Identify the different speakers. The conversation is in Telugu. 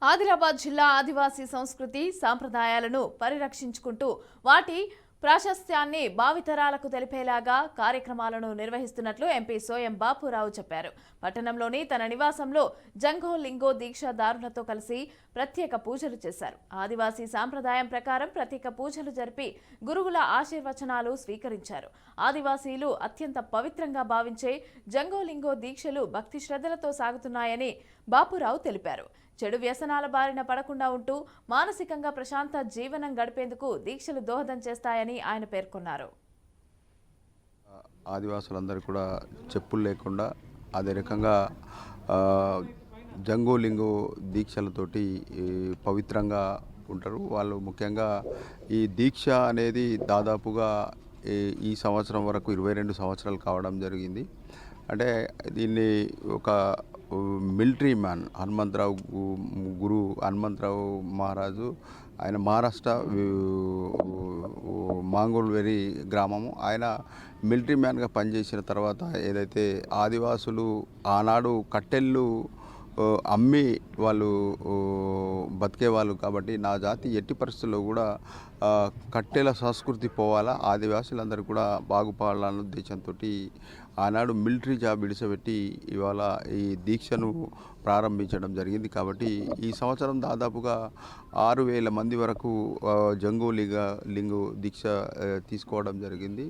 Speaker 1: ఆదిలాబాద్ జిల్లా ఆదివాసీ సంస్కృతి సాంప్రదాయాలను పరిరక్షించుకుంటూ వాటి ప్రాశస్త్యాన్ని భావితరాలకు తెలిపేలాగా కార్యక్రమాలను నిర్వహిస్తున్నట్లు ఎంపీ సోయం బాపురావు చెప్పారు. పట్టణంలోని తన నివాసంలో జంగో లింగో దీక్షాదారులతో కలిసి ప్రత్యేక పూజలు చేశారు. ఆదివాసీ సాంప్రదాయం ప్రకారం ప్రత్యేక పూజలు జరిపి గురువుల ఆశీర్వచనాలు స్వీకరించారు. ఆదివాసీలు అత్యంత పవిత్రంగా భావించే జంగో లింగో దీక్షలు భక్తి శ్రద్ధలతో సాగుతున్నాయని బాపురావు తెలిపారు. చెడు వ్యసనాల బారిన పడకుండా ఉంటూ మానసికంగా ప్రశాంత జీవనం గడిపేందుకు దీక్షలు దోహదం చేస్తాయని ఆయన పేర్కొన్నారు.
Speaker 2: ఆదివాసులందరూ కూడా చెప్పులు లేకుండా అదే రకంగా జంగో లింగో దీక్షలతోటి పవిత్రంగా ఉంటారు. వాళ్ళు ముఖ్యంగా ఈ దీక్ష అనేది దాదాపుగా ఈ సంవత్సరం వరకు 22 సంవత్సరాలు కావడం జరిగింది. అంటే దీన్ని ఒక మిలిటరీ మ్యాన్ హనుమంతరావు గురు హనుమంతరావు మహారాజు, ఆయన మహారాష్ట్ర మాంగోల్వేరి గ్రామము. ఆయన మిలిటరీ మ్యాన్గా పనిచేసిన తర్వాత ఏదైతే ఆదివాసులు ఆనాడు కట్టెళ్ళు అమ్మి వాళ్ళు బతికేవాళ్ళు కాబట్టి నా జాతి ఎట్టి పరిస్థితుల్లో కూడా కట్టెల సంస్కృతి పోవాలా, ఆదివాసులందరూ కూడా బాగుపడాలన్న ఉద్దేశంతో ఆనాడు మిలిటరీ జాబ్ విడిచిపెట్టి ఇవాళ ఈ దీక్షను ప్రారంభించడం జరిగింది. కాబట్టి ఈ సంవత్సరం దాదాపుగా 6,000 మంది వరకు జంగో లింగో దీక్ష తీసుకోవడం జరిగింది.